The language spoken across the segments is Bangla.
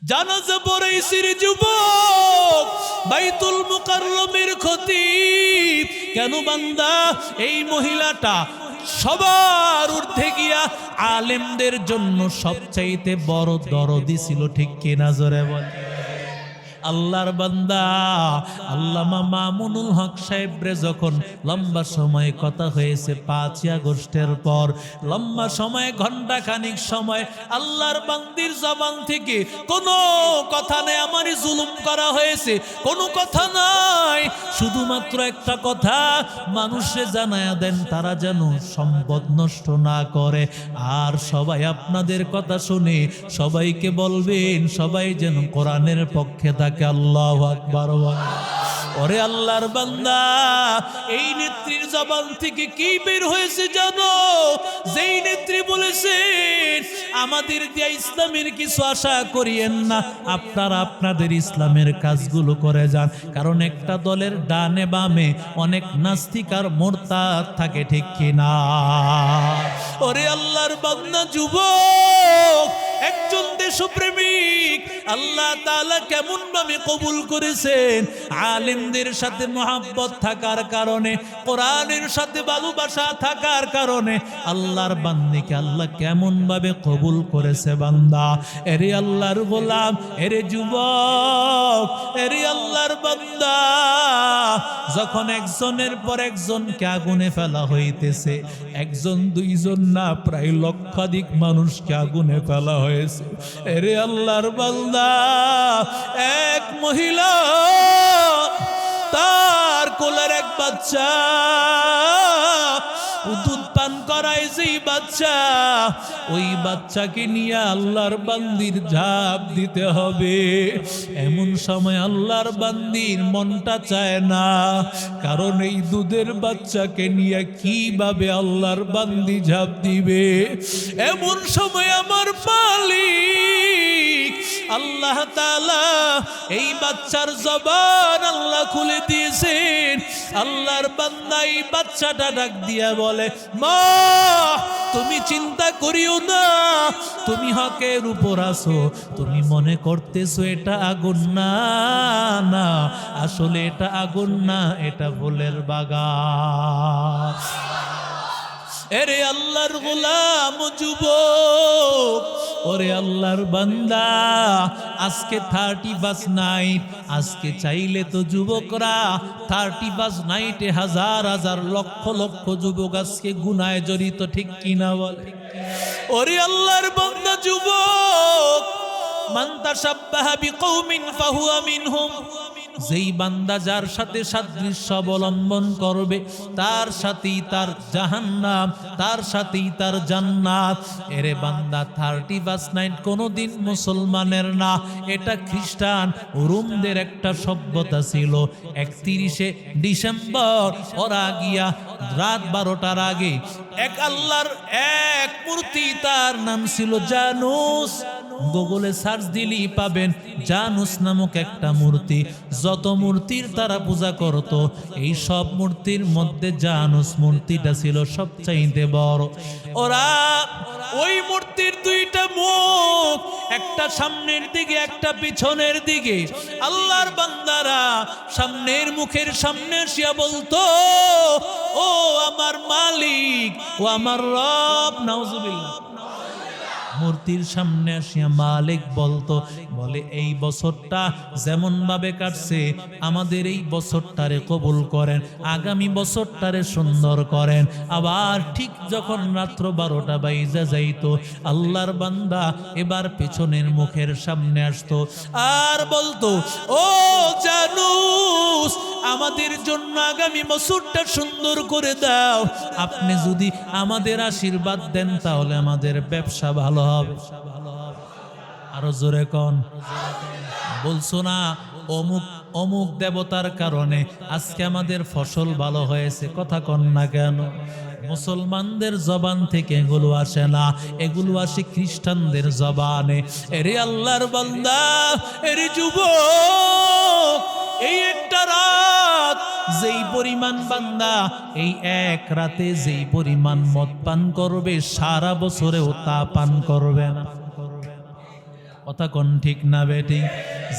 জানাজা পড়াইছি রে যুবক, বাইতুল মুকাররমের খতিব। কেন বান্দা? এই মহিলাটা সবার ঊর্ধ্বে গিয়া আলেমদের জন্য সবচাইতে বড় দরদি ছিল, ঠিক কিনা জোরে বল। আল্লাহর বান্দা আল্লামা মামুনুল হক সাহেবরে যখন লম্বা সময় কথা হয়েছে 5ই আগস্টের পর, লম্বা সময় ঘন্টাখানিক সময় আল্লাহর বান্দির জবান থেকে কোনো কথা নেই, আমারই জুলুম করা হয়েছে, কোনো কথা নাই, শুধুমাত্র একটা কথা, মানুষে জানায়া দেন তারা যেন সম্পদ নষ্ট না করে। আর সবাই আপনাদের কথা শুনে সবাইকে বলবেন সবাই যেন কোরআনের পক্ষে থাকে। আল্লাহু আকবার। ওরে আল্লাহর বান্দা, এই নেত্রীর জবান থেকে কি বের হয়েছে জানো? যেই নেত্রী বলেছেন আমাদের দিয়া ইসলামের কিছু আশা করিয়েন না, আপনারা আপনাদের ইসলামের কাজগুলো করে যান, কারণ একটা দলের ডানে বামে অনেক নাস্তিক আর মুরতাদ থাকে, ঠিক কিনা? ওরে আল্লাহর বান্দা যুবক, একজন দেশপ্রেমিক আল্লাহ তাআলা কেমন ভাবে কবুল করেছেন? আলেমদের সাথে মহব্বত থাকার কারণে, কোরআনের সাথে ভালোবাসা থাকার কারণে আল্লাহর বান্দিকে আল্লাহ কেমন ভাবে কবুল করেছে। বান্দা, এরে আল্লাহর গোলাম, এরে যুবক, এরে আল্লাহর বান্দা, যখন একজনের পর একজনকে আগুনে ফেলা হইতেছে, একজন দুইজন না, প্রায় লক্ষাধিক মানুষকে আগুনে ফেলা হয়েছে। এরে আল্লাহর বান্দা, এক মহিলা তার কোলের এক বাচ্চা দুধ পান করায়, যেই বাচ্চা, ওই বাচ্চাকে নিয়ে আল্লাহর বান্দির ঝাঁপ দিতে হবে। এমন সময় আল্লাহর বান্দির মনটা চায় না, কারণ এই দুধের বাচ্চাকে নিয়ে কিভাবে আল্লাহর বান্দি ঝাঁপ দিবে। এমন সময় আমার মালিক আল্লাহ তাআলা এই বাচ্চার জবান আল্লাহ খুলে দিয়েছেন। আল্লাহর বান্দা এই বাচ্চাটা ডাক দিয়া বলে, মা তুমি চিন্তা করিও না, তুমি হকের উপর আছো, তুমি মনে করতেছো এটা আগুন, না না, আসলে এটা আগুন না, এটা ফুলের বাগান। এরে আল্লাহর গোলাম যুবক, ওরে আল্লাহর বান্দা, আজকে 31 নাইট, আজকে চাইলে তো যুবকরা 31 নাইটে হাজার হাজার লক্ষ লক্ষ যুবক আজকে গুনায় জড়িত, ঠিক কিনা বলে? ওরে আল্লাহর বান্দা যুবক, মান তাশাব্বাহা বিকওমিন ফাহুয়া মিনহুম, যেই বান্দা যার সাথে সাদৃশ্য অবলম্বন করবে তার সাথেই তার জাহান্নাম, তার সাথেই তার জান্নাত। এরে বান্দা 31 নাইট কোনোদিন মুসলমানের না, এটা খ্রিস্টান রোমদের একটা সভ্যতা ছিল। 31শে ডিসেম্বর ওরা গিয়া রাত 12টার আগে এক আল্লাহর এক মূর্তি, তার নাম ছিল জানুস, গুগলে সার্চ দিলেই পাবেন জানুস নামক একটা মূর্তি। যত মূর্তির তারা পূজা করত, এই সব মূর্তির মধ্যে জানুস মূর্তিটা ছিল সবচাইতে বড়। ওরা ওই মূর্তির দুইটা মুখ, একটা সামনের দিকে একটা পিছনের দিকে। আল্লাহর বান্দারা সামনের মুখের সামনে আসিয়া বলতো, ও আমার মালিক, ও আমার রব, নাউজুবিল্লাহ। মূর্তির সামনে আসিয়া মালিক বলতো, বলে এই বছরটা যেমন ভাবে কাটছে আমাদের এই বছরটারে কবুল করেন, আগামী বছরটারে সুন্দর করেন। আবার ঠিক যখন রাত্র 12টা বাইজা যাইতো, আল্লাহর বান্দা এবার পেছনের মুখের সামনে আসতো আর বলতো, ও জানুস, আমাদের জন্য আগামী বছরটা সুন্দর করে দাও, আপনি যদি আমাদের আশীর্বাদ দেন তাহলে আমাদের ব্যবসা ভালো হবে। আরো জোরে কোন, বলছো না অমুক অমুক দেবতার কারণে আজকে আমাদের ফসল ভালো হয়েছে, কথা কন না কেন? মুসলমানদের জবান থেকে এগুলো আসে না, এগুলো আসে খ্রিস্টানদের জবানে। এরে আল্লাহর বান্দা, এরে যুবক, এই একটা রাত যেই পরিমাণ বান্দা এই এক রাতে যেই পরিমাণ মদ পান করবে, সারা বছরেও তা পান করবে না। কথা কোন ঠিক না বেঠিক?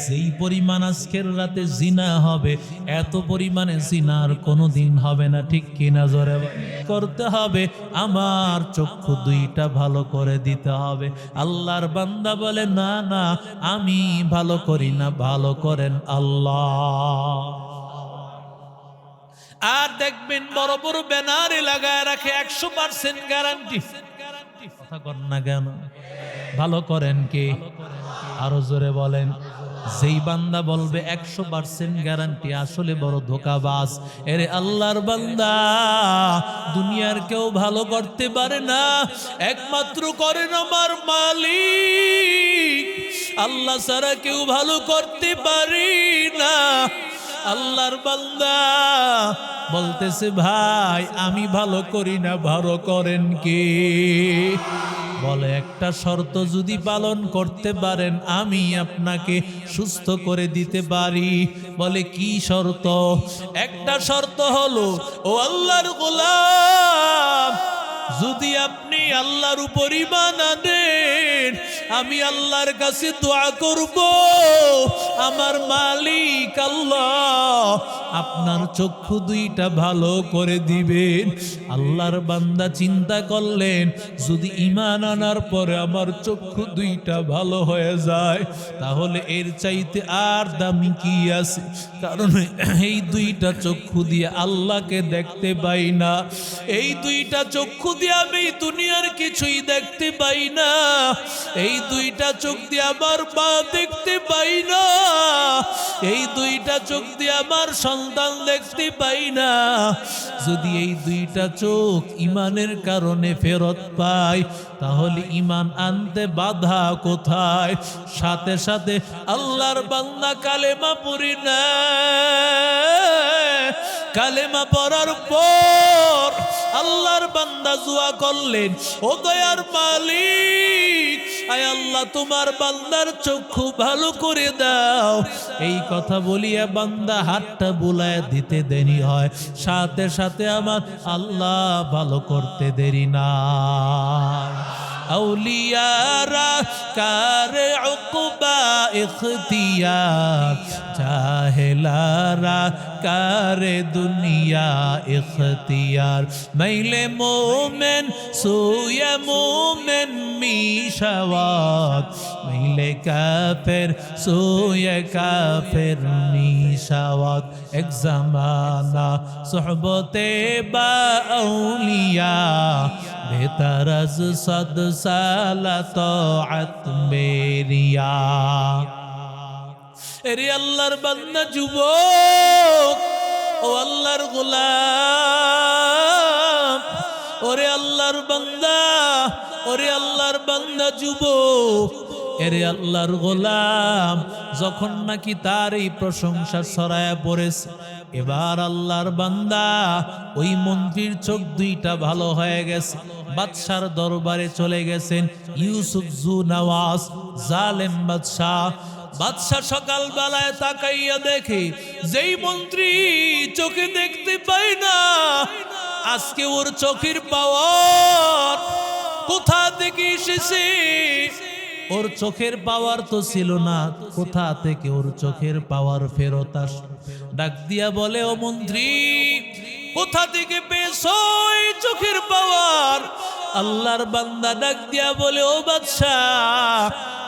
যেই পরিমাণ আজকের রাতে জিনা হবে, এত পরিমাণে জিনার কোনোদিন হবে না, ঠিক কিনা জোরে করতে হবে। আমার চক্ষু দুইটা ভালো করে দিতে হবে। আল্লাহর বান্দা বলে না না, আমি ভালো করি না, ভালো করেন আল্লাহ। আর দেখবেন বড় বড় ব্যানারে লাগায় রাখে 100% গ্যারান্টি। কথা কর না কেন? ভালো করেন কে? আরো জোরে বলেন। যেই বান্দা বলবে 100% গ্যারান্টি, আসলে বড় ধোঁকাবাজ। এরে আল্লাহর বান্দা, দুনিয়ার কেউ ভালো করতে পারে না, একমাত্র করেন আমার মালিক। আল্লাহ ছাড়া কেউ ভালো করতে পারি না। আল্লাহর বান্দা বলতেছে ভাই আমি ভালো করি না, ভালো করেন কে? বলে একটা শর্ত যদি পালন করতে পারেন আমি আপনাকে সুস্থ করে দিতে পারি। বলে কি শর্ত? একটা শর্ত হলো, ও আল্লাহর গোলাম, যদি আপনি আল্লাহর উপর ঈমান আনেন, আমি আল্লাহর কাছে দোয়া করব, আমার মালিক আল্লাহ আপনার চক্ষু দুইটা ভালো করে দিবেন। আল্লাহর বান্দা চিন্তা করলেন, যদি ঈমান আনার পরে আমার চক্ষু দুইটা ভালো হয়ে যায়, তাহলে এর চাইতে আর দামি কি আছে? কারণ এই দুইটা চক্ষু দিয়ে আল্লাহকে দেখতে পাই না, এই দুইটা চক্ষু দিয়ে আমি দুনিয়ার কিছুই দেখতে পাই না, এই দুইটা চোখ দিয়ে আমার মা দেখতে পাই না, এই দুইটা চোখ দিয়ে আমার সন্তান দেখতে পাই না। যদি এই দুইটা চোখ ঈমানের কারণে ফেরত পাই, তাহলে ঈমান আনতে বাধা কোথায়? সাথে সাথে আল্লাহর বান্দা কালেমা পড়ি না, কালেমা পড়ার পর আল্লাহর বান্দা দোয়া করলেন, ও দয়ার মালিক, আয় আল্লাহ তোমার বান্দার চক্ষু ভালো করে দাও। এই কথা বলিয়া বান্দা হাতটা বুলায় দিতে দেরি হয়, সাথে সাথে আমার আল্লাহ ভালো করতে দেরি না। আউলিয়ারা কারে উকবা ইখতিয়ার, জাহেলারা কারে দুনিয়া ইখতিয়ার। মাইলে মোমেন সুয়ে মোমেন মিশাওয়াত, মাইলে কাফের সুয়ে কাফের মিশাওয়াত। এক জামানা সোহবতে বা আউলিয়া, বেতারজ সদ সালা তাআত মেরিয়া। এরে আল্লাহর বান্দা যুবক, ও আল্লাহর গোলাম, ওরে আল্লাহর বান্দা, ওরে আল্লাহর বান্দা যুবক, এরে আল্লাহর গোলাম, যখন নাকি তার এই প্রশংসা ছড়ায়া পড়েছে, এবার আল্লাহর বান্দা ওই মন্ত্রীর চোখ দুইটা ভালো হয়ে গেছে, বাদশার দরবারে চলে গেছেন। ইউসুফ জু নওয়াজ জালেম বাদশাহ। বাদশাহ সকাল বেলায় তাকাইয়া দেখে যেই মন্ত্রী চোখে দেখতে পায় না, আজকে ওর চোখের পাওয়ার কোথা থেকে এসেছে? ওর চোখের পাওয়ার তো ছিল না, কোথা থেকে ওর চোখের পাওয়ার ফেরত আসলো? ডাক দিয়া বলে, ও মন্ত্রী, কোথা থেকে পেয়েছো এই চোখের পাওয়ার? আল্লাহর বান্দা ডাক দিয়া বলে, ও বাদশাহ,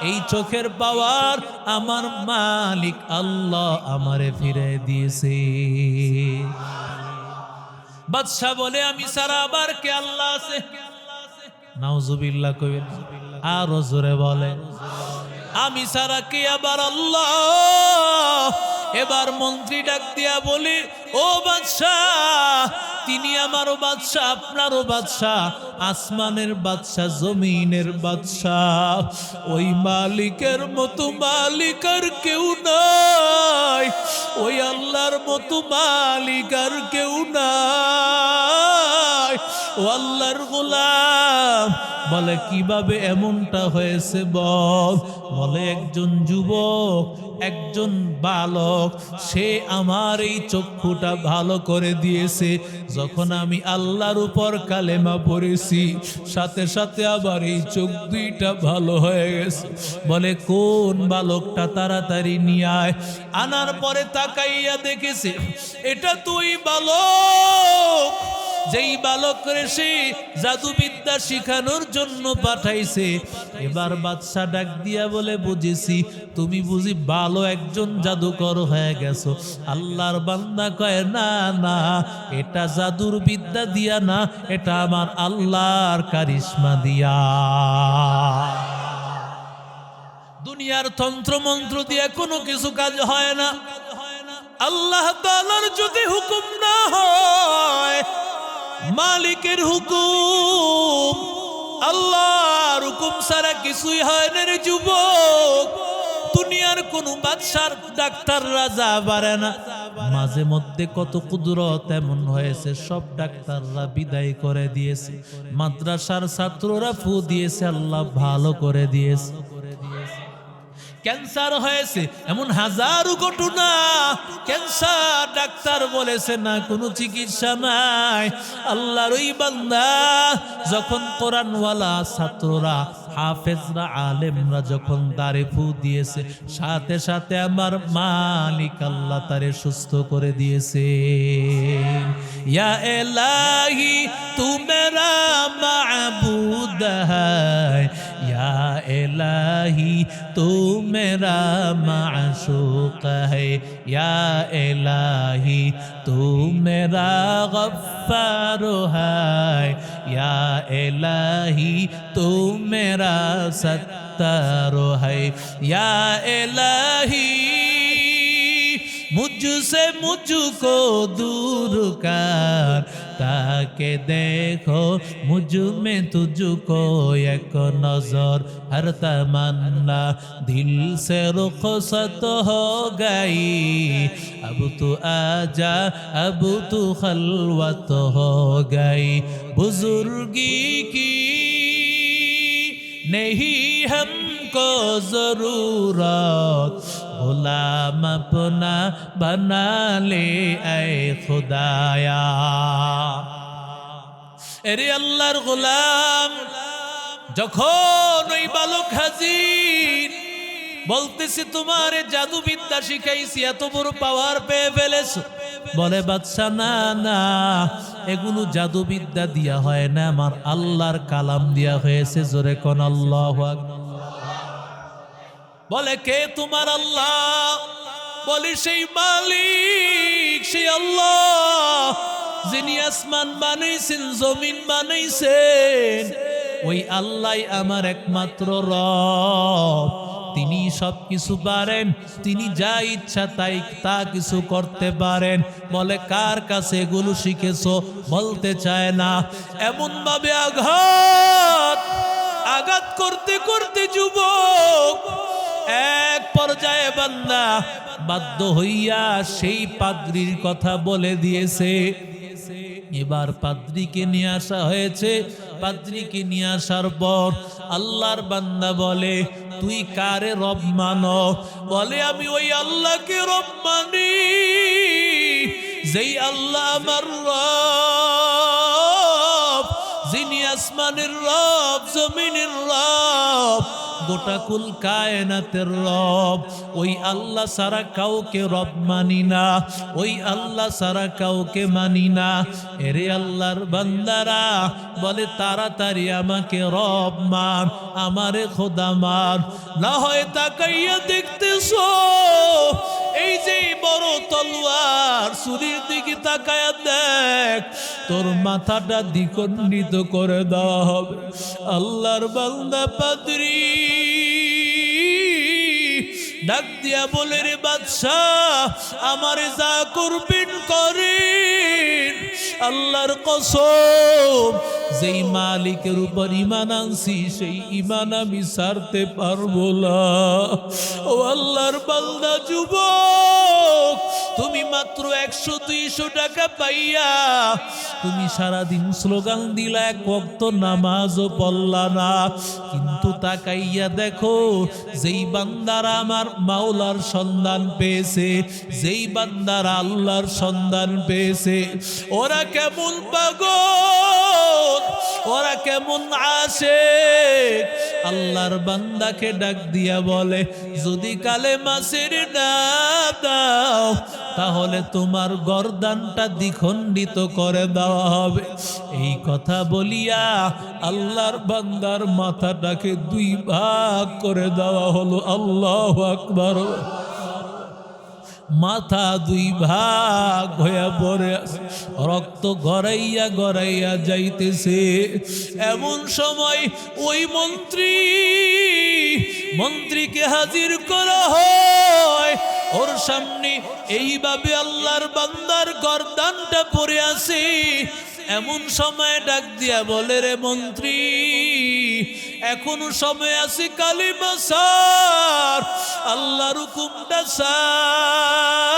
এই চোখের পাওয়ার আমার মালিক আল্লাহ আমারে ফিরে দিয়েছে। বাদশাহ বলে, আমি সারা আবার কে আল্লাহ আছে? নাউজুবিল্লাহ কইবেন। আরো জোরে বলে, আমি সারা কে আবার আল্লাহ? এবার মন্ত্রী ডাক দিয়া বলি, ও বাদশাহ, তিনি আমারও বাদশাহ, আপনারও বাদশাহ, আসমানের বাদশাহ, জমিনের বাদশাহ। ওই মালিকের মতো মালিক আর কেউ নাই, ওই আল্লাহর মতো মালিক আর কেউ নাই। ও আল্লাহর গোলাম, বলে কিভাবে এমনটা হয়েছে বল। বলে একজন যুবক, একজন বালক, সে আমার এই চক্ষুটা ভালো করে দিয়েছে। যখন আমি আল্লাহর উপর কালেমা পড়েছি, সাথে সাথে আবার এই চোখ দুইটা ভালো হয়ে গেছে। বলে কোন বালকটা, তাড়াতাড়ি নিয়ে আয়। আনার পরে তাকাইয়া দেখেছে এটা তুই বালক, যেই বালক রে সে জাদুবিদ্যা শিখানোর জন্য পাঠাইছে। এবার বাদশা ডাক দিয়া বলে বুঝেছি তুমি বুঝি ভালো একজন জাদুকর হয়ে গেছো। আল্লাহর বান্দা কয় না না, এটা জাদুর বিদ্যা দিয়া না, এটা আমার আল্লাহর কারিশমা দিয়া। দুনিয়ার তন্ত্র মন্ত্র দিয়ে কোনো কিছু কাজ হয় না। আল্লাহ তাআলার যদি হুকুম না হয়, মালিকের হুকুম, আল্লাহর হুকুম ছাড়া কিছুই হয় না রে যুবক। দুনিয়ার কোন বাদশার ডাক্তার রাজা পারে না। মাঝে মধ্যে কত কুদরত এমন হয়েছে, সব ডাক্তাররা বিদায় করে দিয়েছে, মাদ্রাসার ছাত্ররা ফু দিয়েছে, আল্লাহ ভালো করে দিয়েছে। ক্যান্সার হয়েছে, এমন হাজারো ঘটনা। ক্যান্সার ডাক্তার বলেছে না, কোনো চিকিৎসা নাই। আল্লাহর ওই বান্দা যখন কোরআনওয়ালা ছাত্ররা, হাফেজরা, আলেমরা যখন দাঁড়ে ফু দিয়েছে, সাথে সাথে আমার মালিক আল্লাহ তারে সুস্থ করে দিয়েছে। ইয়া ইলাহি তু মেরা মাবুদ হ্যায়, ইয়া ইলাহি তু মেরা মাশুক হ্যায়, ইয়া ইলাহি তু মেরা গফফার হ্যায়, ইয়া ইলাহি তু মেরা সত্তার হ্যায়, ইয়া ইলাহি मुझसे मुझको दूर कर, ताके देखो मुझ में तुझको एक नजर, हर तमन्ना दिल से रुखसत हो गई, अब तू आजा अब तू खलवत हो गई, बुजुर्गी की नहीं हमको जरूरत, गुलाम अपना बना ले ऐ खुदाया। এরে আল্লাহর গোলাম, যখন ওই বালক হাজির বলতেছে তোমার জাদু বিদ্যা শিখাইছি, এত বড় পাওয়ার পেয়ে ফেলেছো। বলে বাদশা না না, এগুলো জাদু বিদ্যা দিয়া হয় না, আমার আল্লাহর কালাম দিয়া হয়েছে। জোরে কোন আল্লাহু আকবার। বলে কে তোমার আল্লাহ? বলে সেই মালিক, সেই আল্লাহ যিনি আসমান বানাইছেন, জমিন বানাইছেন, ওই আল্লাহ আমার একমাত্র রব। তিনি সব কিছু পারেন, তিনি যা ইচ্ছা তাই তা কিছু করতে পারেন। বলে কার কাছে এগুলো শিখেছো? বলতে চায় না। এমন ভাবে আঘাত করতে করতে যুবক এক পর্যায়ে বান্দা বাধ্য হইয়া সেই পাদ্রীর কথা বলে দিয়েছে। এবার পাদ্রীকে নিয়ে আসা হয়েছে। পাদ্রীকে নিয়ে আসার পর আল্লাহর বান্দা বলে তুই কারে রব মানো? বলে আমি ওই আল্লাহকে রব মানি, যেই আল্লাহ আমার রব, যিনি আসমানের রব, জমিনের রব, গোটা কুল কায়নাতের রব। ওই আল্লাহ সারা কাউকে রব মানি না, ওই আল্লাহ সারা কাউকে মানি না। এরে আল্লাহর বান্দারা, বলে তাড়াতাড়ি আমাকে রব মান, আমারে খোদা মান। না হয় তাকাইয়া দেখতেছো এই যে বড় তলোয়ার, ছুরির দিকে তাকায়া দেখ, তোর মাথাটা দ্বিখণ্ডিত করে দেওয়া হবে। আল্লাহর বান্দা পাদ্রী ডাক দিয়া বলে রে বাদশাহ, আমারে যা করবেন করেন। আল্লাহর কসম, যেই মালিকের উপর ঈমান আনছি সেই ঈমান আমি ছাড়তে পারবো না। ও আল্লাহর বান্দা যুবক, তুমি মাত্র 100-200 টাকা পাইয়া তুমি সারাদিন স্লোগান দিলা, এক ওয়াক্ত নামাজও পড়লা না, কিন্তু তাকাইয়া দেখো যেই বান্দারা আমার মাওলার সন্ধান পেয়েছে, যেই বান্দারা আল্লাহর সন্ধান পেয়েছে, ওরা কেমন পাগল, ওরা কেমন আশিক। আল্লাহর বান্দাকে ডাক দিয়া বলে, যদি কালেমা ছেড়ে না দাও তাহলে তোমার গর্দানটা দ্বিখণ্ডিত করে দেওয়া হবে। এই কথা বলিয়া আল্লাহর বান্দার মাথাটাকে দুই ভাগ করে দেওয়া হলো। আল্লাহু আকবার। মাথা দুই ভাগ হয়ে পড়ে আছে, রক্ত গড়াইয়া গড়াইয়া যাইতেছে। এমন সময় ওই মন্ত্রীকে হাজির করা হয়, ওর সামনে এইভাবে আল্লাহর বান্দার গর্দানটা পড়ে আছে। এমন সময় ডাক দিয়া বলে, রে মন্ত্রী, এখনো সময় আছে, কালিমা ছাড়, আল্লাহর হুকুমটা ছাড়,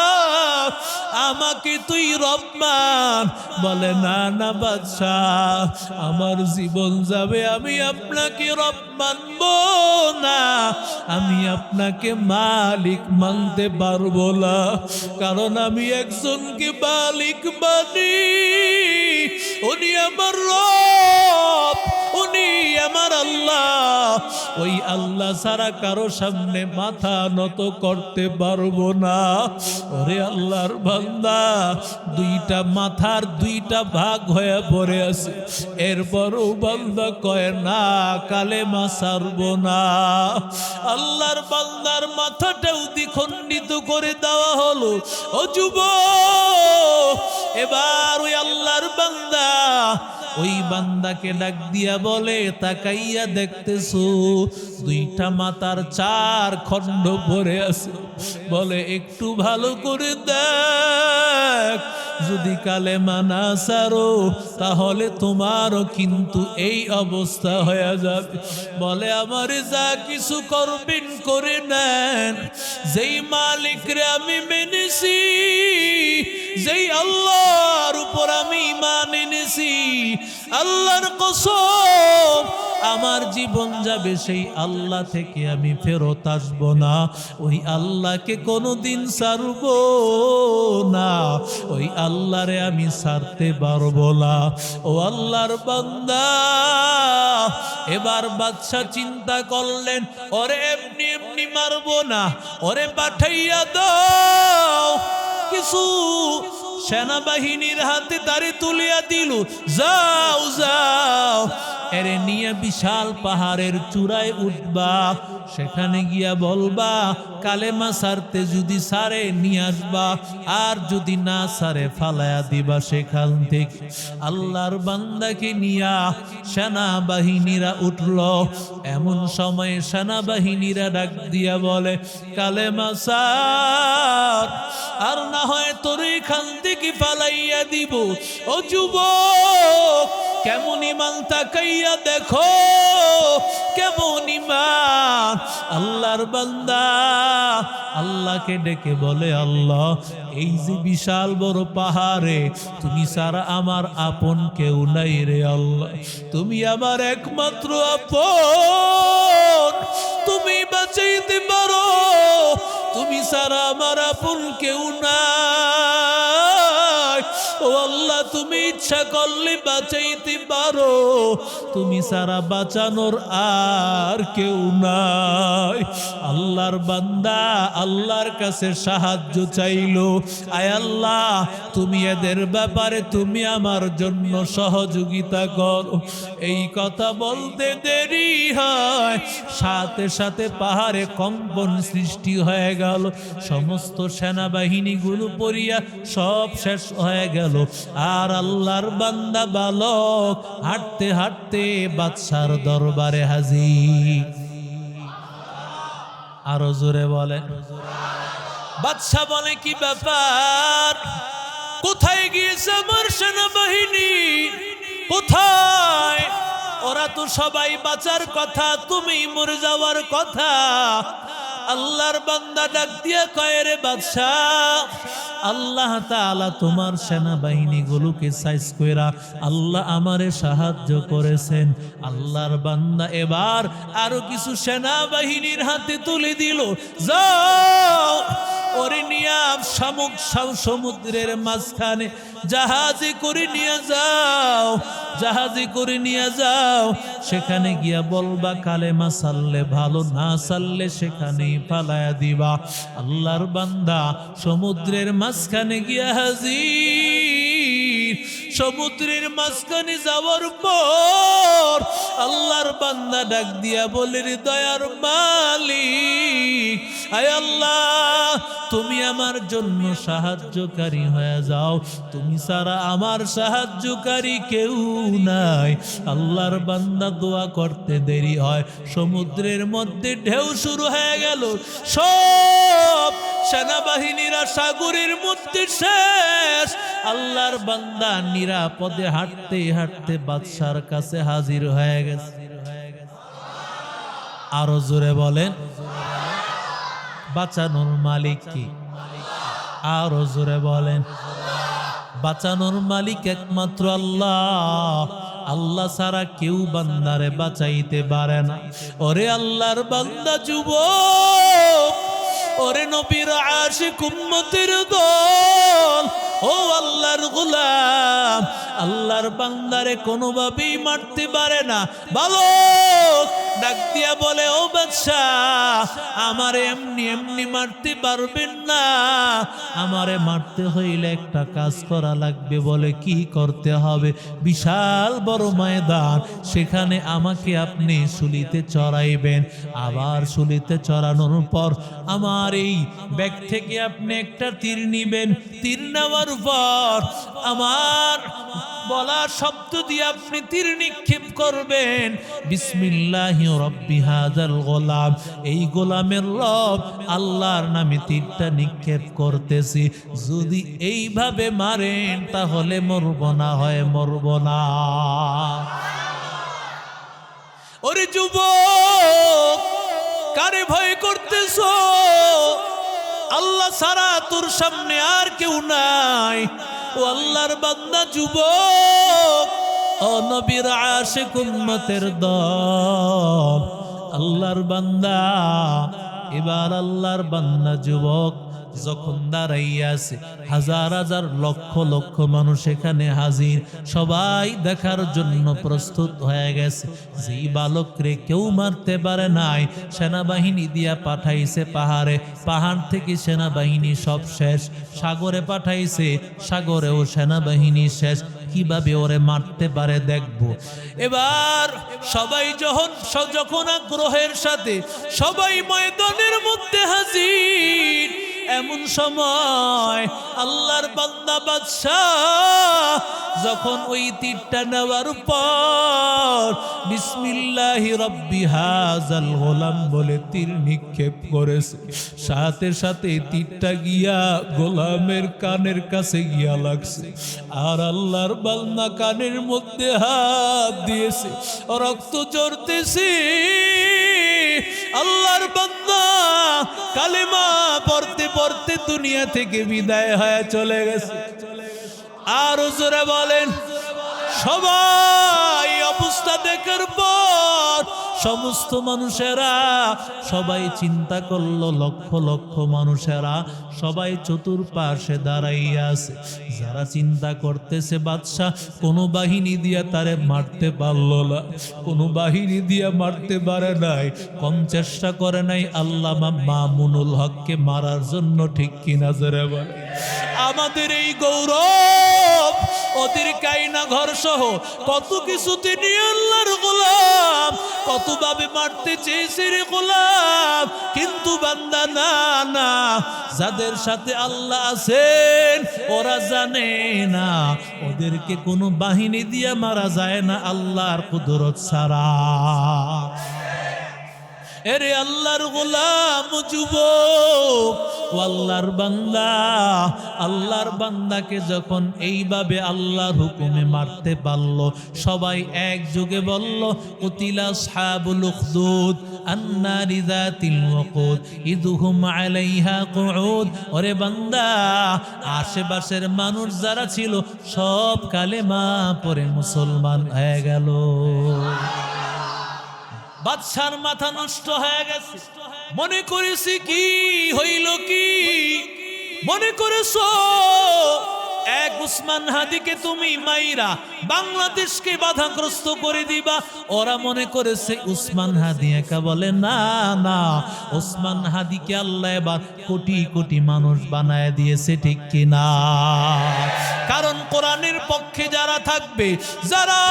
আমাকে তুই রব মান। বলে, না না বাদশাহ, আমার জীবন যাবে, আমি আপনাকে রব মানব না, আমি আপনাকে মালিক মানতে পারবো না, কারণ আমি একজনকে মালিক মানি, উনি আমার রব, উনি আমার আল্লাহ। ওই আল্লাহ ছাড়া কারো সামনে মাথা নত করতে পারবো না। ওরে আল্লাহর বান্দা, দুইটা মাথার দুইটা ভাগ হয়ে পড়ে আছে, এরপরও বান্দা কয় না, কালেমা ছাড়বো না। আল্লাহর বান্দার মাথাটাও দ্বিখণ্ডিত করে দেওয়া হলো। ও যুবক, এবার ওই আল্লাহর বান্দা ওই বান্দাকে ডাক দিয়া বলে, তাকাইয়া দেখতেছো দুইটা মাথার চার খণ্ড পড়ে আছে। বলে, একটু ভালো করে দেখ, যদি কালেমা না ছাড়ো তাহলে তোমারও কিন্তু এই অবস্থা হয়ে যাবে। বলে, আমারে যা কিছু করবেন করে নেন, যেই মালিকরে আমি মেনেছি, যেই আল্লাহর উপর আমি ঈমান এনেছি, আল্লাহর কসম, আমার জীবন যাবে, সেই আল্লাহ থেকে আমি ফেরত আসবো না, ওই আল্লাহকে কোনোদিন ছাড়বো না, ওই আল্লাহরে আমি ছাড়তে পারবো না। ও আল্লাহর বান্দা, এবার বাদশা চিন্তা করলেন, ওরে এমনি এমনি মারবো না, ওরে পাঠাইয়া দাও, কিছু সেনাবাহিনীর হাতে তারে তুলিয়া দিল, যাও যাও, এরে নিয়ে বিশাল পাহাড়ের চূড়ায় উঠবা, সেখানে গিয়া বলবা, কালেমা ছাড়তে যদি ছাড়ে নিয়ে আসবা, আর যদি না ছাড়ে ফালায়া দিবা সেখান থেকে। আল্লাহর বান্দাকে নিয়া সেনাবাহিনীরা উঠল। এমন সময় সেনাবাহিনীরা ডাক দিয়া বলে, কালেমা ছাড়, আর না হয় তোর এখান থেকে ফালাইয়া দিব। ও যুবক, কেমন ঈমান তাকাইয়া দেখো, কেমন ঈমান। আল্লাহর বান্দা আল্লাহকে ডেকে বলে, আল্লাহ, এই যে বিশাল বড় পাহাড়ে তুমি ছাড়া আমার আপন কেউ নাই রে আল্লাহ, তুমি আমার একমাত্র আপন, তুমি বাঁচাইতে পারো, তুমি ছাড়া আমার আপন কেউ নাই। ও আল্লাহ, তুমি ইচ্ছা করলে বাঁচাইতে পারো, তুমি ছাড়া বাঁচানোর আর কেউ নাই। আল্লাহর বান্দা আল্লাহর কাছে সাহায্য চাইলো, আয় আল্লাহ, তুমি এদের ব্যাপারে তুমি আমার জন্য সহযোগিতা করো। এই কথা বলতে দেরি হয়, সাথে সাথে পাহাড়ে কম্পন সৃষ্টি হয়ে গেল, সমস্ত সেনাবাহিনীগুলো পড়িয়া সব শেষ হয়ে গেল। আর আল্লাহর বান্দা বালক হাঁটতে হাঁটতে বাদশার দরবারে হাজির। আরো জোরে বলে। বাদশা বলে, কি ব্যাপার, কোথায় গিয়েছে আমার সেনাবাহিনী, কোথায়? ওরা তো সবাই বাঁচার কথা, তুমি মরে যাওয়ার কথা। আল্লাহর বান্দা ডাক দিয়া কয়, রে বাদশা, আল্লাহ তাআলা তোমার সেনাবাহিনীগুলোকে সাইজ কইরা আল্লাহ আমারে সাহায্য করেছেন। আল্লাহর বান্দা এবার আরো কিছু সেনাবাহিনীর হাতে তুলে দিল, যাও ওরে নিয়া সমুদ্রের মাঝখানে জাহাজে করে নিয়ে যাও, জাহাজে করে নিয়ে যাও, সেখানে গিয়া বলবা কালেমা সাললে ভালো, না সাললে সেখানেই ফালায়া দিবা। আল্লাহর বান্দা সমুদ্রের মাঝখানে গিয়া হাজির। সমুদ্রের মাঝখানে যাওয়ার পর আল্লাহর বান্দা ডাক দিয়া বলে, রে দয়ার মালিক, আয় আল্লাহ তুমি আমার জন্য সাহায্যকারী হয়ে যাও, তুমি ছাড়া আমার সাহায্যকারী কেউ নাই। আল্লাহর বান্দা দোয়া করতে দেরি হয়, সমুদ্রের মধ্যে ঢেউ শুরু হয়ে গেল, সব সেনাবাহিনীরা সাগরের মধ্যে শেষ। আল্লাহর বান্দা নিরাপদে হাঁটতে হাঁটতে বাদশার কাছে হাজির হয়ে গেছে। আরো জোরে বলেন, বাঁচানোর মালিক কি? আরো জোরে বলেন, বাঁচানোর মালিক একমাত্র আল্লাহ। আল্লাহ ছাড়া কেউ বান্দারে বাঁচাইতে পারে না। ওরে আল্লাহর বান্দা যুবক, ওরে নবীর আশিক উম্মতের দল, ও আল্লাহর গোলাম, আল্লাহর বান্দারে কোনোভাবেই মারতে পারে না। বালক ডাক দিয়া বলে, ও বাদশাহ, আমারে এমনি এমনি মারতে পারবেন না, আমারে মারতে হইলে একটা কাজ করা লাগবে। বলে কি করতে হবে? বিশাল বড় ময়দান, সেখানে আমাকে আপনি শুলিতে চড়াইবেন। আবার শুলিতে চড়ানোর পর আমার এই ব্যাগ থেকে আপনি একটা তীর নিবেন। তীর নেওয়ার পর আমার বলার শব্দ দিয়ে আপনি তীর নিক্ষেপ করবেন। বিসমিল্লাহি রব্বি হাযাল গোলাম, এই গোলামের রব আল্লাহর নামে তীরটা নিক্ষেপ করতেছি। যদি এইভাবে মারেন তাহলে মরব না, হয় মরব না। ওরে যুবক, কারে ভয় করতেছো? আল্লাহ ছাড়া তোর সামনে আর কেউ নাই। ও আল্লাহর বান্দা যুবক, ও নবীর আশিক উম্মতের দল, আল্লাহর বান্দা, এবার আল্লাহর বান্দা যুবক যখন দাঁড়াইয়া আছে, হাজার হাজার লক্ষ লক্ষ মানুষ এখানে হাজির, সবাই দেখার জন্য প্রস্তুত হয়ে গেছে। যেই বালকরে কেউ মারতে পারে নাই, সেনাবাহিনী দিয়া পাঠাইছে পাহাড়ে, পাহাড় থেকে সেনাবাহিনী সব শেষ, সাগরে পাঠাইছে, সাগরেও সেনাবাহিনী শেষ। কিভাবে ওরে মারতে পারে দেখবো। এবার সবাই যখন আগ্রহের সাথে সবাই ময়দানের মধ্যে হাজির, এমন সময় আল্লাহর বান্দা বাদশাহ যখন ওই তীরটা নেওয়ার পর বিসমিল্লাহি রব্বি হাযাল গোলাম বলে তীর নিক্ষেপ করেছে, সাথে সাথে তীরটা গিয়া গোলামের কানের কাছে গিয়া লাগছে। আর আল্লাহর বান্দা কানের মধ্যে হাত দিয়েছে, রক্ত ঝরতেছে। আল্লাহর বান্দা কালেমা পড়তে পড়তে দুনিয়া থেকে বিদায় হয়ে চলে গেছে। আর জোরে বলেন, সবাই অবস্থা দেখার পর সমস্ত মানুষেরা সবাই চিন্তা করলো, লক্ষ লক্ষ মানুষেরা সবাই চতুর্পাশে দাঁড়াইয়া আছে। যারা চিন্তা করতেছে বাদশাহ কোনো বাহিনী দিয়া তারে মারতে পারলো না, কোনো বাহিনী দিয়া মারতে পারে নাই, কম চেষ্টা করে নাই আল্লামা মামুনুল হককে মারার জন্য, ঠিক কিনা জোরে বলে। আমাদের এই গৌরব ওদের কাইনা ঘর সহ কত কিছু তিনি আল্লাহর গোলাম, কতভাবে মারতে চেয়েছে রে গোলাম, কিন্তু বান্দা না না, যাদের সাথে আল্লাহ আছেন ওরা জানে না ওদেরকে কোনো বাহিনী দিয়ে মারা যায় না আল্লাহর কুদরত ছাড়া। এরে আল্লাহর গোলাম যুবক, ও ও আল্লাহর বান্দা, আল্লাহর বান্দাকে যখন এইভাবে আল্লাহর হুকুমে মারতে পারল, সবাই একযোগে বলল কুতিলা আসহাবুল উখদুদ আন্নারি যাতিল ওয়াকুদ ইদহুম আলাইহা কুউদ। ওরে বান্দা, আশেপাশের মানুষ যারা ছিল সব কালেমা পড়ে মুসলমান হয়ে গেল। বাদশার মাথা নষ্ট হয়ে গেছে। মনে করেছি কি হইল, কি মনে করেছো এক উসমান হাদিকে তুমি মাইরা বাংলাদেশকে বাধাগ্রস্ত করে দিবা? ওরা মনে করেছে উসমান হাদি একা বলে, না না, উসমান হাদিকে আল্লাহ এবার কোটি কোটি মানুষ বানায় দিয়েছে, ঠিক কিনা? কারণ কোরআনের পক্ষে যারা থাকবে, যারা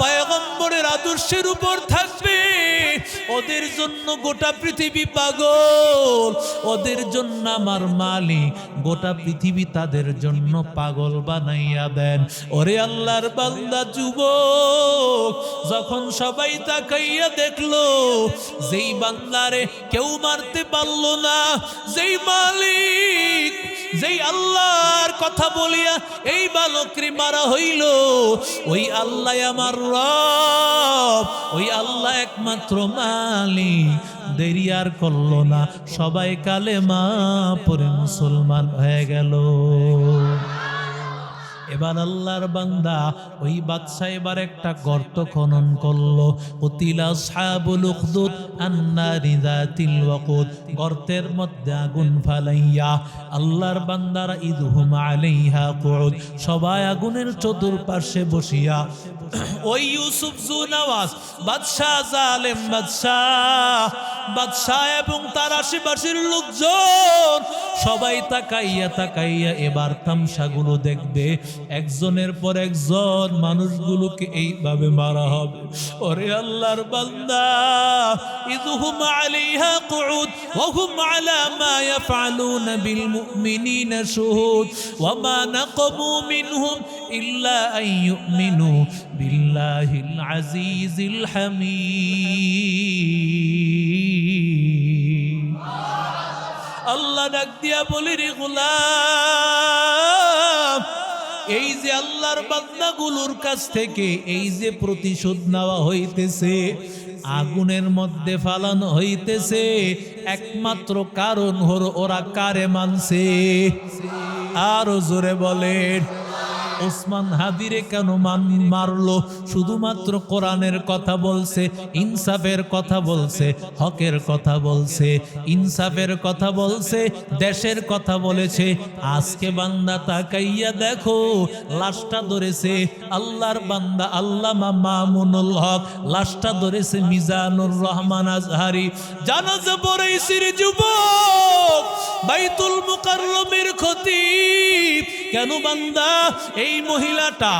পয়গম্বরের আদর্শের উপর থাকবে, ওদের জন্য গোটা পৃথিবী পাগল। ওদের জন্য আমার মালিক গোটা পৃথিবী তাদের জন্য পাগল বানাইয়া দেন। ওরে আল্লাহর বান্দা যুবক, যখন সবাই তাকাইয়া দেখলো যেই বান্দারে কেউ মারতে পারলো না, যেই মালিক, যেই আল্লাহর কথা বলিয়া এই বালকরে মারা হইল, ওই আল্লাহ আমার রব, ওই আল্লাহ একমাত্র মালিক। দেরি আর করলো না, সবাই কালেমা পড়ে মুসলমান হয়ে গেল। এবার আল্লাহর বান্দা ওই বাদশা এবার একটা গর্ত খনন করলো। কুতিলা আসহাবুল উখদুদ আন্নারি যাতিল ওয়াকুদ, গর্তের মধ্যে আগুন ফালাইয়া আল্লাহর বান্দারা ইদহুম আলাইহা কুউদ, সবাই আগুনের চতুর্পাশে বসিয়া ওই ইউসুফ জুনওয়াজ বাদশা, জালেম বাদশা এবং তার আশেপাশের লোকজন সবাই তাকাইয়া তাকাইয়া এবার তামসাগুলো দেখবে। একজনের পর একজন মানুষগুলোকে এইভাবে মারা হবে। ওরে আল্লাহর বান্দা, ইদহুম আলাইহা কুউদ ওয়া হুম আলা মা ইয়াফআলুনা বিল মুমিনিনা শুহুদ ওয়া মা নাকামু মিনহুম ইল্লা আন ইউমিনু বিল্লাহিল আজিজিল হামিদ। আল্লাহ ডাক দিয়া বলি, রে গোলাম, এই যে আল্লাহর বান্দাগুলোর কাছ থেকে এই যে প্রতিশোধ নেওয়া হইতেছে, আগুনের মধ্যে ফালানো হইতেছে, একমাত্র কারণ হলো ওরা কারে মানছে। আরো জোরে বলেন, ওসমান হাদিরে কেন মারলো? শুধুমাত্র কোরআনের কথা বলছে, ইনসাফের কথা বলছে, হকের কথা বলছে, ইনসাফের কথা বলছে, দেশের কথা বলেছে। আজকে বান্দা তাকাইয়া দেখো, লাশটা ধরেছে আল্লাহর বান্দা আল্লামা মামুনুল হক, লাশটা ধরেছে মিজানুর রহমান আজহারি। জানাজা পড়াইছে রে যুবক, বাইতুল মুকাররমের খতিব। কেন বান্দা? এই মহিলাটা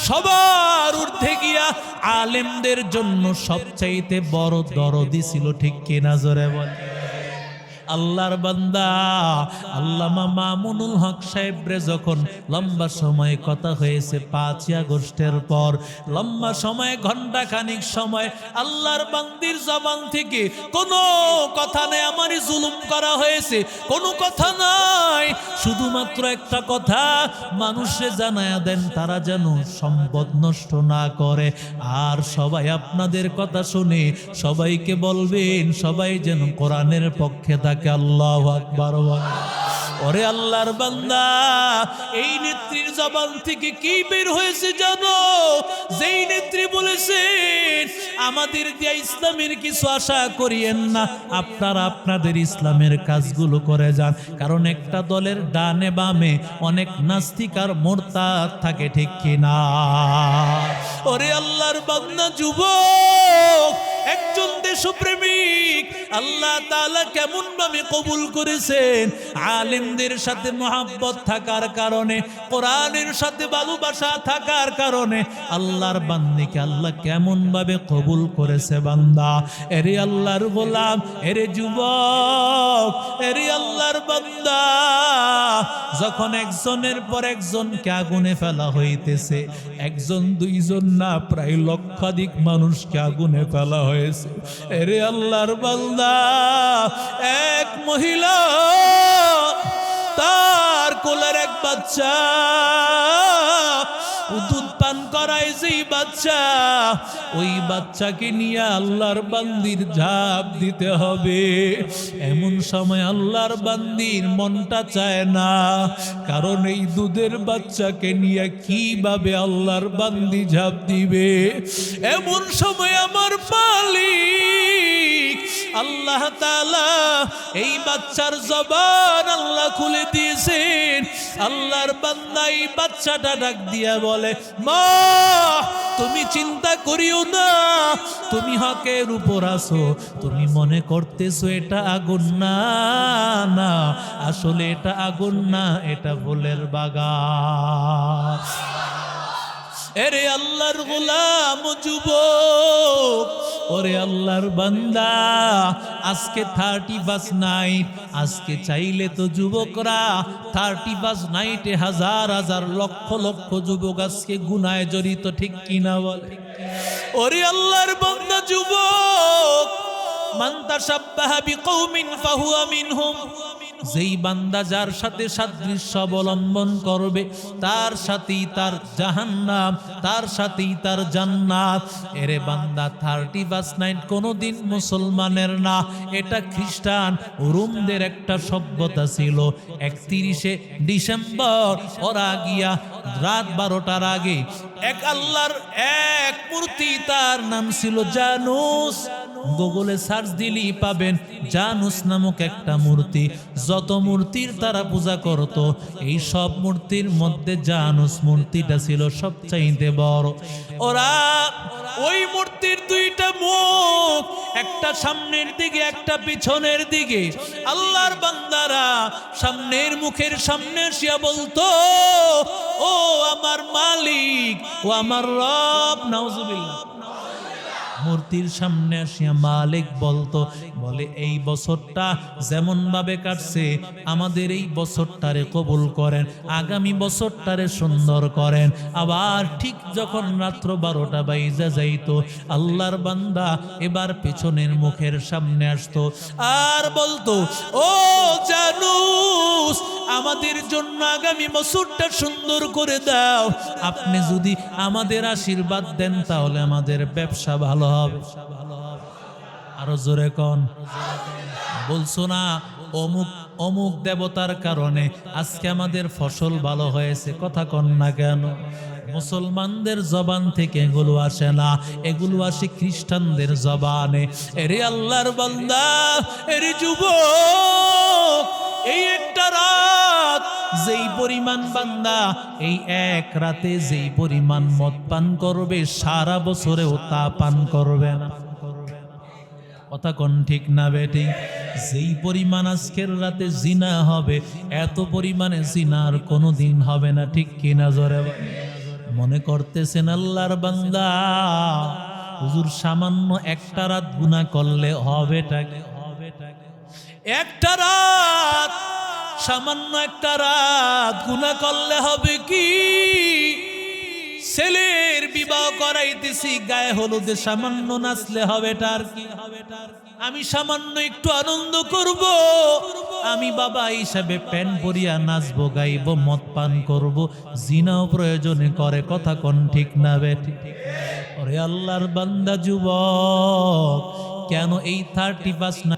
সবার ঊর্ধ্বে গিয়া আলেমদের জন্য সবচাইতে বড় দরদি ছিল, ঠিক কিনা? জোরে বলে। আল্লাহর বান্দা আল্লামা মামুনুল হক সাহেবরে যখন লম্বা সময় কথা হয়েছে 5ই আগস্টের পর, লম্বা সময় ঘন্টা খানিক সময় আল্লাহর বান্দির জবান থেকে কোনো কথা নেই আমারই জুলুম করা হয়েছে, কোনো কথা নাই, শুধুমাত্র একটা কথা মানুষে জানায়া দেন তারা যেন সম্পদ নষ্ট না করে। আর সবাই আপনাদের কথা শুনে সবাইকে বলবেন সবাই যেন কোরআনের পক্ষে থাকে। আল্লাহু আকবার। ওরে আল্লাহর বান্দা, এই নেত্রীর জবান থেকে কি বের হয়েছে জানো? যেই নেত্রী বলেছেন আমাদের দিয়া ইসলামের কিছু আশা করিয়েন না, আপনারা আপনাদের ইসলামের কাজগুলো করে যান। কারণ একটা দলের ডানে বামে অনেক নাস্তিক আর মুরতাদ থাকে, ঠিক কিনা? ওরে আল্লাহর বান্দা যুবক, একজন দেশপ্রেমিক আল্লাহ তাআলা কেমন ভাবে কবুল করেছেন? আলেমদের সাথে মহব্বত থাকার কারণে, কোরআনের সাথে ভালোবাসা থাকার কারণে আল্লাহর বান্দাকে আল্লাহ কেমন ভাবে কবুল করেছে। বান্দা, এরে আল্লাহর গোলাম, এরে যুবক, এরে আল্লাহর বান্দা, যখন একজনের পর একজনকে আগুনে ফেলা হইতেছে, একজন দুইজন না, প্রায় লক্ষাধিক মানুষকে আগুনে ফেলা হয়েছে। এরে আল্লাহর বান্দা, এক মহিলা বাচ্চা, দুধ পান করায় যেই বাচ্চা, ওই বাচ্চাকে নিয়ে আল্লাহর বান্দির ঝাঁপ দিতে হবে। এমন সময় আল্লাহর বান্দির মনটা চায় না, কারণ এই দুধের বাচ্চাকে নিয়ে কিভাবে আল্লাহর বান্দি ঝাঁপ দিবে। এমন সময় আমার মালিক আল্লাহ তাআলা এই বাচ্চার জবান আল্লাহ খুলে দিয়েছেন। আল্লাহর বান্দা এই বাচ্চাটা ডাক দিয়া বলে, মা তুমি চিন্তা করিও না, তুমি হকের উপর আছো। তুমি মনে করতেছো এটা আগুন, না না, আসলে এটা আগুন না, এটা ফুলের বাগান। এরে আল্লাহর গোলাম যুবক, ওরে আল্লাহর বান্দা, আজকে 31 নাইট, আজকে চাইলে তো যুবকরা 31 নাইটে হাজার হাজার লক্ষ লক্ষ যুবক আজকে গুনায় জড়িত, ঠিক কিনা বলে? ওরে আল্লাহর বান্দা যুবক, মান তাশাব্বাহা বিকওমিন ফাহুয়া মিনহুম, যেই বান্দা যার সাথে সাদৃশ্য অবলম্বন করবে তার সাথেই তার জাহান্নাম, তার সাথেই তার জান্নাত। এরে বান্দা 31 নাইট কোনোদিন মুসলমানের না, এটা খ্রিস্টান রোমদের একটা সভ্যতা ছিল। 31শে ডিসেম্বর ওরা গিয়া রাত 12টার আগে এক আল্লাহর এক মূর্তি, তার নাম ছিল জানুস। গুগলে সার্চ দিলেই পাবেন জানুস নামক একটা মূর্তি। যত মূর্তির তারা পূজা করত, এই সব মূর্তির মধ্যে জানুস মূর্তিটা ছিল সবচাইতে বড়। ওরা ওই মূর্তির দুইটা মুখ, একটা সামনের দিকে একটা পিছনের দিকে। আল্লাহর বান্দারা সামনের মুখের সামনে আসিয়া বলতো, ও আমার মালিক, ও আমার রব, নাউজুবিল্লাহ। মূর্তির সামনে আসিয়া মালিক বলতো, বলে এই বছরটা যেমন ভাবে কাটছে আমাদের এই বছরটারে কবুল করেন, আগামী বছরটারে সুন্দর করেন। আবার ঠিক যখন রাত্র 12টা বাইজা যাইতো, আল্লাহর বান্দা এবার পেছনের মুখের সামনে আসতো আর বলতো, ও জানুস, আমাদের জন্য আগামী বছরটা সুন্দর করে দাও। আপনি যদি আমাদের আশীর্বাদ দেন তাহলে আমাদের ব্যবসা ভালো হবে। আরো জোরে কোন, বলছো না অমুক অমুক দেবতার কারণে আজকে আমাদের ফসল ভালো হয়েছে, কথা কন না কেন? মুসলমানদের জবান থেকে এগুলো আসে না, এগুলো আসে খ্রিস্টানদের জবানে। এরে আল্লাহর বান্দা, এরে যুবক, এই একটা রাত যেই পরিমাণ বান্দা এই এক রাতে যেই পরিমাণ মদ পান করবে, সারা বছরেও তা পান করবে না। কথা কোন ঠিক না বেঠিক? যেই পরিমাণ আজকের রাতে জিনা হবে, এত পরিমাণে জিনার কোনো দিন হবে না, ঠিক কিনা জোরে? মনে করতেছেন আল্লাহর বান্দা, হুজুর সামান্য একটা রাত গুনাহ করলে হবেটা কি? একটা রাত, সামান্য একটা রাত গুনাহ করলে হবে কি? ছেলের বিবাহ করাইতেছি, গায়ে হলুদে সামান্য নাচলে হবেটা আর কি? আমি সামান্য একটু আনন্দ করব, আমি বাবা হিসাবে প্যান্ট পরিয়া নাচবো, গাইবো, মদ পান করব, জিনাও প্রয়োজনে করে, কথা কোন ঠিক না বেঠিক? ওরে আল্লাহর বান্দা যুবক, কেন এই 31